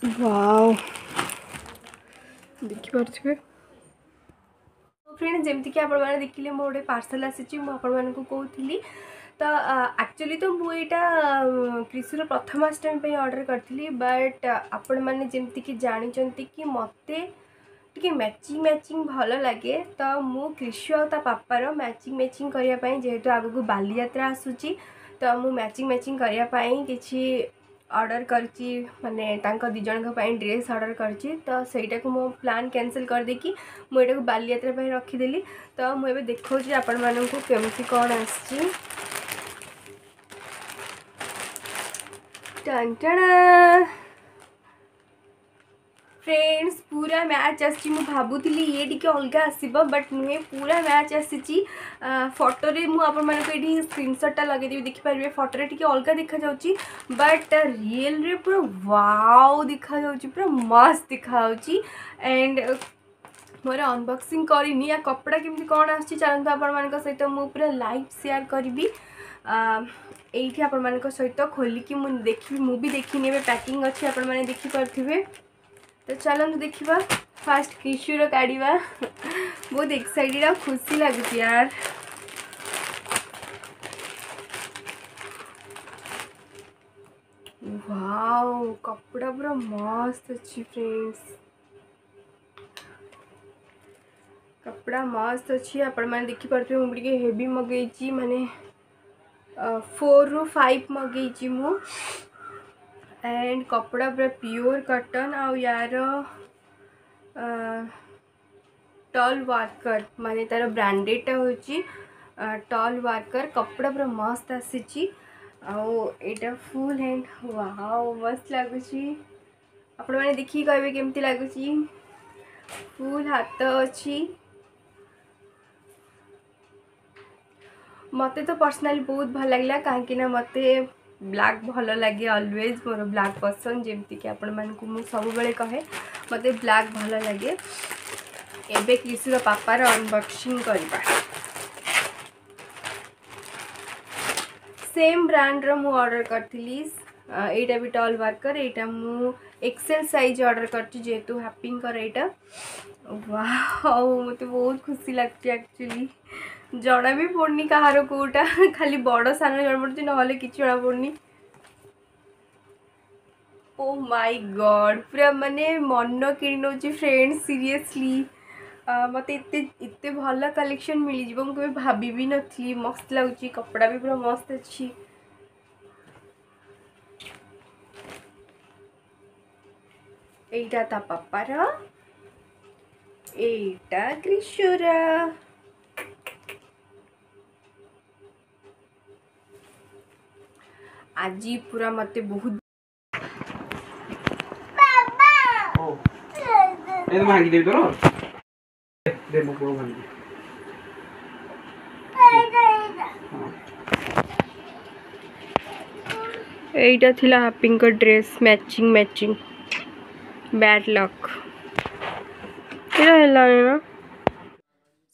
Wow देखिपे friends जमती कि आपण मैंने देखिले मोर गोटे पार्सल आसी मुझे कहती तो एक्चुअली तो मुझे कृषि प्रथमाष्टमी पे ऑर्डर करी बट आपण मैंने जमती कि जानते कि मते टी मैचिंग भल लगे तो मु कृषि और पापार मैचिंग करने जेहेतु आग को बाली यात्रा आसूची तो मु मैचिंग करने किसी ऑर्डर करची माने तांको दी जन ड्रेस ऑर्डर करची तो सेटा को मो प्लान कैंसिल कर देकी मुझे बाली यात्रा पे रखीदेली तो मुझे देखा आपण मानू केमती कौन आसी फ्रेंड्स पूरा मैच आसी भावुली ये टी अलग आसब बट नुहे पूरा मैच आसी फोटो मुझे स्क्रीनशॉट लगे देखिपारे फोटो टी अलग देखा जाउची बट रियल रे पूरा वाओ देखा जाउची पूरा मस्त देखा एंड मोर अनबॉक्सिंग करनी या कपड़ा केमती कौन आसी चलते आपण सहित मुझे पूरा लाइव शेयर करी ये आपण मान सहित खोलिकी मुझे देखी मु भी देखनी पैकिंग अच्छी आपण मैंने देखिपे तो चलते देखा फास्ट कृषि काढ़ा बहुत एक्साइटेड आ खुशी लगुच यार वाओ कपड़ा पूरा मस्त अच्छी फ्रेंड्स कपड़ा मस्त अच्छी आपण मैंने देखिपे मुझे हेवी मगेची माने 4 ରୁ 5 मगेची मु एंड कपड़ा पूरा प्योर कॉटन आ यार टॉल वर्कर माने तार ब्रांडेड होची टॉल वर्कर कपड़ा पूरा मस्त आसी आटा फुल हैंड वाओ मस्त लगुच आपण मैंने देखिए कहे केमती लगुच फुल हाथ अच्छी मते तो पर्सनली बहुत भल लगे कहीं मते ब्लैक भल लगे ऑलवेज मोर ब्लैक पसंद जमती कि आपण मानकु मु सब बेले कहे मते ब्लैक भल लगे एबे कृषि पापार अनबॉक्सिंग करबा सेम ब्रांड रो मु ऑर्डर करथिली एटा भी टॉल वर्कर एटा मु एक्सेल साइज ऑर्डर करती जेतु हैपिंग कर एटा वाओ मते बहुत खुशी लगती एक्चुअली जना भी पड़नी कहार कोटा खाली बड़ सान जना पड़ी ना कि जना पड़नी ओ माय गॉड पूरा माने मन कि नौची फ्रेंड्स सीरियसली मत इतने भल कलेक्शन मिल जाए मुझे भाभी भी नी मस्त लगुच कपड़ा भी पूरा मस्त अच्छी एटा ता पापार एटा कृष्णरा आज पूरा मते बहुत ए मांगी देबी तोरो दे मो को मांगी एटा थिला हैपिंग का ड्रेस मैचिंग बैड लक एटा हला ना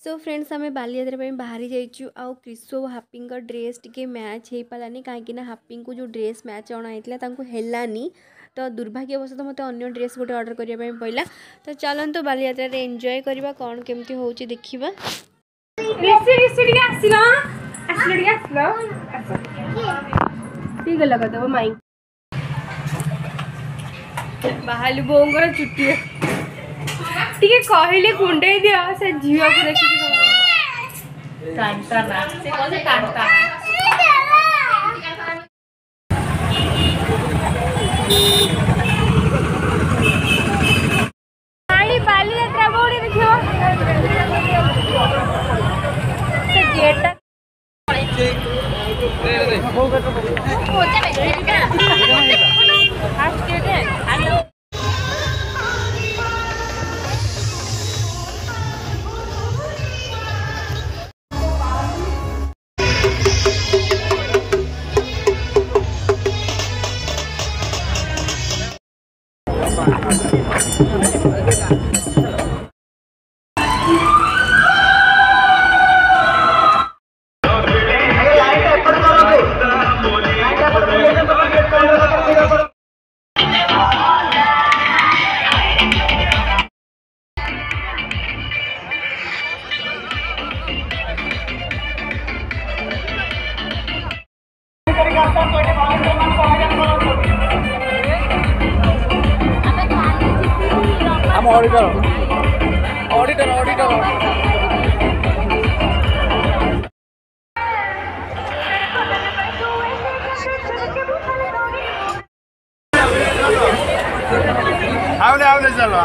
सो फ्रेंड्स आम बाली यात्रा बाहरी जाइचु आउ कृषि और हाप्पी का ड्रेस टी मैच हो पारानी कहीं हाप्पी को जो ड्रेस मैच अणाई हेलानी तो दुर्भाग्यवश तो मत अन्य ड्रेस गोटे ऑर्डर करने पड़ा तो चलते बाली यात्रा एंजॉय करवा कौन केमती हो देखा ठीक लगदब माइक बाहर बोर चुटी टी कहले कुंडे दिया से झील को देखिए बाली यात्रा बोड़ी देखियो I'm auditor. Auditor. आवले चलो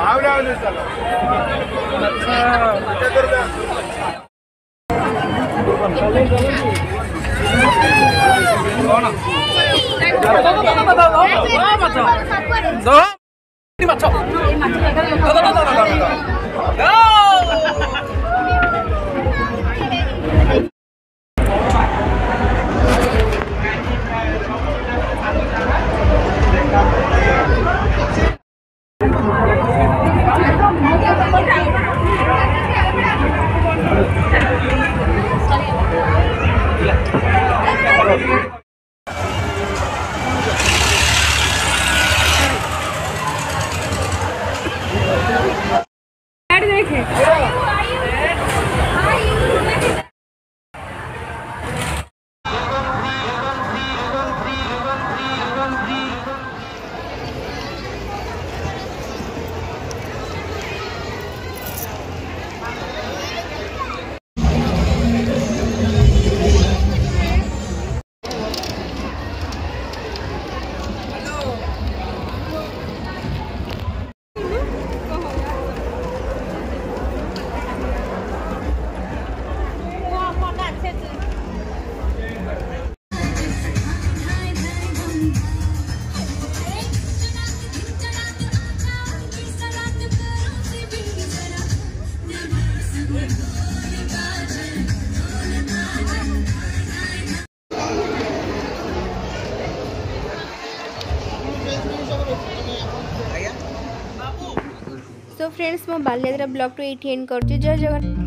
सो फ्रेंड्स मो बालियाद्रा ब्लॉग टू एटी एंड कर जय Jagannath.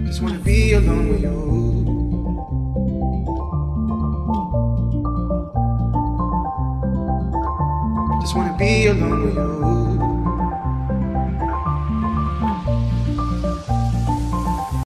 Just wanna be alone with you. Just wanna be alone with you.